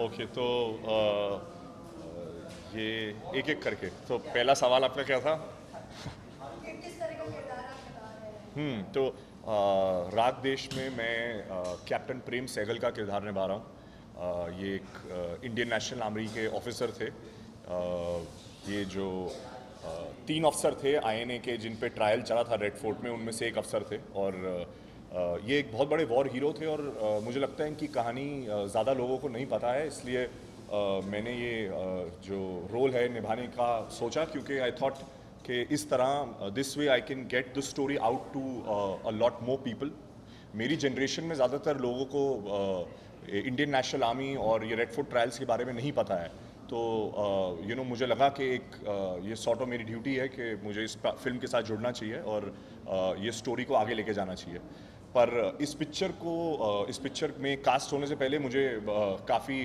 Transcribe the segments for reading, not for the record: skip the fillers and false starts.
Okay तो ये एक एक करके तो पहला सवाल आपका क्या था? कि किस तरह का किरदार आप निभा रहे हैं। तो राग देश में मैं कैप्टन प्रेम सहगल का किरदार निभा रहा हूँ। ये एक इंडियन नेशनल आर्मी के ऑफिसर थे। ये जो तीन अफसर थे आईएनए के जिन पे ट्रायल चला था रेड फोर्ट में, उनमें से एक अफसर थे और ये एक बहुत बड़े वॉर हीरो थे और मुझे लगता है इनकी कहानी ज़्यादा लोगों को नहीं पता है, इसलिए मैंने ये जो रोल है निभाने का सोचा, क्योंकि आई थॉट कि इस तरह this way I can get the story out to a lot more people. मेरी जनरेशन में ज़्यादातर लोगों को इंडियन नेशनल आर्मी और ये रेड फोर्ट ट्रायल्स के बारे में नहीं पता है, तो मुझे लगा कि एक ये सॉर्ट ऑफ मेरी ड्यूटी है कि मुझे इस फिल्म के साथ जुड़ना चाहिए और ये स्टोरी को आगे लेके जाना चाहिए। पर इस पिक्चर में कास्ट होने से पहले मुझे काफ़ी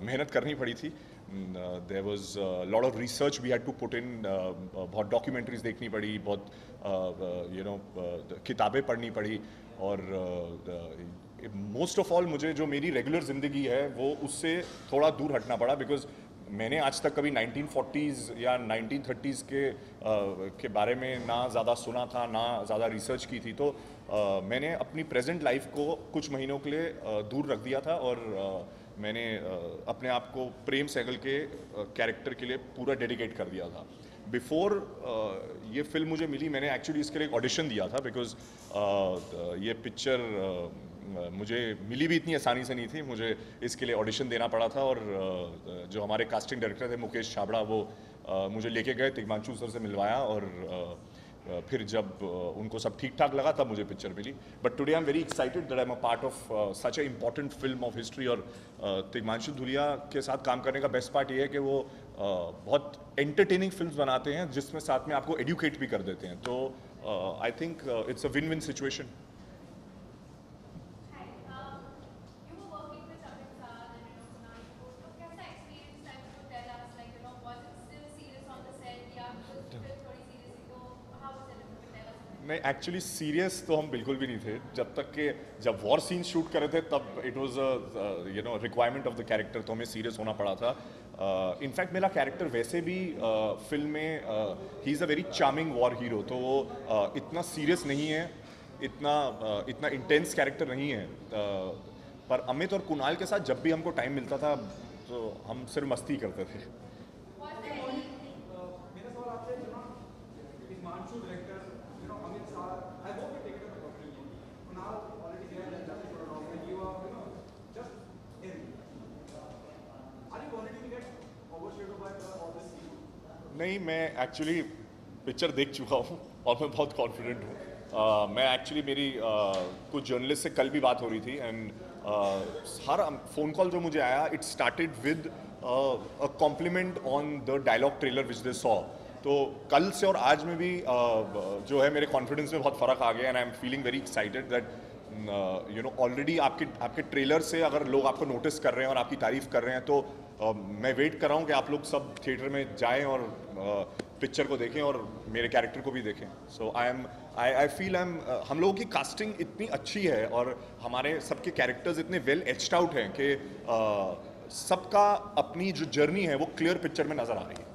मेहनत करनी पड़ी थी। There was lot of research we had to put in. बहुत डॉक्यूमेंट्रीज देखनी पड़ी, बहुत किताबें पढ़नी पड़ी और मोस्ट ऑफ ऑल मुझे जो मेरी रेगुलर ज़िंदगी है वो उससे थोड़ा दूर हटना पड़ा, बिकॉज मैंने आज तक कभी 1940s या 1930s के बारे में ना ज़्यादा सुना था, ना ज़्यादा रिसर्च की थी, तो मैंने अपनी प्रेजेंट लाइफ को कुछ महीनों के लिए दूर रख दिया था और मैंने अपने आप को प्रेम सहगल के कैरेक्टर के लिए पूरा डेडिकेट कर दिया था। बिफोर ये फिल्म मुझे मिली, मैंने एक्चुअली इसके लिए एक ऑडिशन दिया था, बिकॉज ये पिक्चर मुझे मिली भी इतनी आसानी से नहीं थी। मुझे इसके लिए ऑडिशन देना पड़ा था और जो हमारे कास्टिंग डायरेक्टर थे मुकेश छाबड़ा, वो मुझे लेके गए, तिग्मांशु सर से मिलवाया और फिर जब उनको सब ठीक ठाक लगा तब मुझे पिक्चर मिली। But today I am very excited that I am a part of such a important film of history. और तिग्मांशु धूलिया के साथ काम करने का बेस्ट पार्ट ये है कि वो बहुत एंटरटेनिंग फिल्म्स बनाते हैं जिसमें साथ में आपको एडुकेट भी कर देते हैं, तो I think it's a win win situation. नहीं, एक्चुअली सीरियस तो हम बिल्कुल भी नहीं थे, जब तक कि जब वॉर सीन शूट कर रहे थे तब it was requirement of the character, तो हमें सीरियस होना पड़ा था। इनफैक्ट मेरा कैरेक्टर वैसे भी फिल्म में he is a very charming war hero, तो वो इतना सीरियस नहीं है, इतना इंटेंस कैरेक्टर नहीं है। पर अमित और कुणाल के साथ जब भी हमको टाइम मिलता था तो हम सिर्फ मस्ती करते थे। नहीं, मैं एक्चुअली पिक्चर देख चुका हूँ और मैं बहुत कॉन्फिडेंट हूँ। मैं एक्चुअली मेरी कुछ जर्नलिस्ट से कल भी बात हो रही थी एंड हर फ़ोन कॉल जो मुझे आया it started with a compliment on the dialogue trailer which they saw. तो कल से और आज में भी जो है मेरे कॉन्फिडेंस में बहुत फ़र्क आ गया and I am feeling very excited that already आपके ट्रेलर से अगर लोग आपको नोटिस कर रहे हैं और आपकी तारीफ़ कर रहे हैं, तो मैं वेट कर रहा हूँ कि आप लोग सब थिएटर में जाएं और पिक्चर को देखें और मेरे कैरेक्टर को भी देखें। सो आई फील हम लोगों की कास्टिंग इतनी अच्छी है और हमारे सबके कैरेक्टर्स इतने वेल एच्ड आउट हैं कि सबका अपनी जो जर्नी है वो क्लियर पिक्चर में नज़र आ रही है।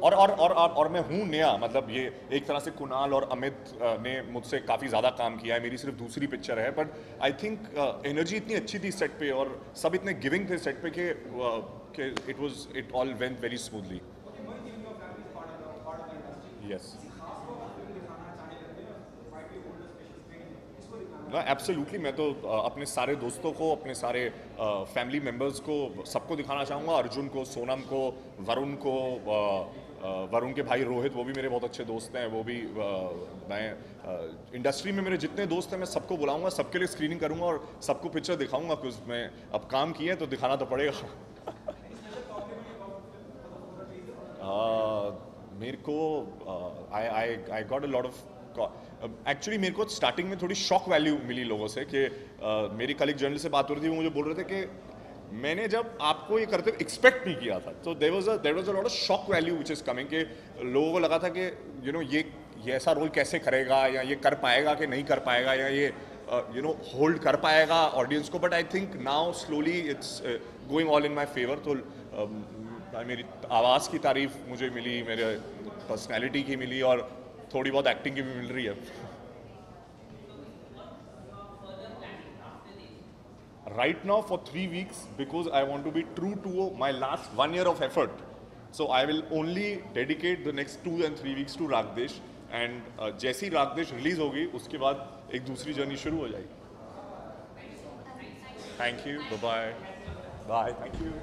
और मैं हूँ नया, मतलब ये एक तरह से कुणाल और अमित ने मुझसे काफ़ी ज़्यादा काम किया है, मेरी सिर्फ दूसरी पिक्चर है, बट आई थिंक एनर्जी इतनी अच्छी थी सेट पे और सब इतने गिविंग थे सेट पे कि it all went very smoothly. Yes, ना एब्सोल्युटली, मैं तो अपने सारे दोस्तों को, अपने सारे फैमिली मेम्बर्स को, सबको दिखाना चाहूँगा। अर्जुन को, सोनम को, वरुण को, वरुण के भाई रोहित, वो भी मेरे बहुत अच्छे दोस्त हैं, वो भी मैं इंडस्ट्री में मेरे जितने दोस्त हैं मैं सबको बुलाऊंगा, सबके लिए स्क्रीनिंग करूंगा और सबको पिक्चर दिखाऊंगा, क्योंकि मैं अब काम किया है तो दिखाना तो पड़ेगा। मेरे को I got a lot of actually मेरे को स्टार्टिंग में थोड़ी शॉक वैल्यू मिली लोगों से कि मेरी कल एक जर्नलिस्ट से बात हो रही थी, वो मुझे बोल रहे थे कि मैंने जब आपको ये करते हुए एक्सपेक्ट नहीं किया था, तो there was a lot of shock value which is coming, कि लोगों को लगा था कि ये ऐसा रोल कैसे करेगा या ये कर पाएगा कि नहीं कर पाएगा, या ये यू नो होल्ड कर पाएगा ऑडियंस को, but I think now slowly it's going all in my favour. तो मेरी आवाज़ की तारीफ मुझे मिली, मेरे पर्सनैलिटी की मिली, और थोड़ी बहुत एक्टिंग की भी मिल रही है. Right now for 3 weeks, because I want to be true to my last 1 year of effort, so I will only dedicate the next 2 and 3 weeks to Ragdesh, and जैसी Ragdesh रिलीज होगी उसके बाद एक दूसरी जर्नी शुरू हो जाएगी. Thank you, bye bye, bye, thank you.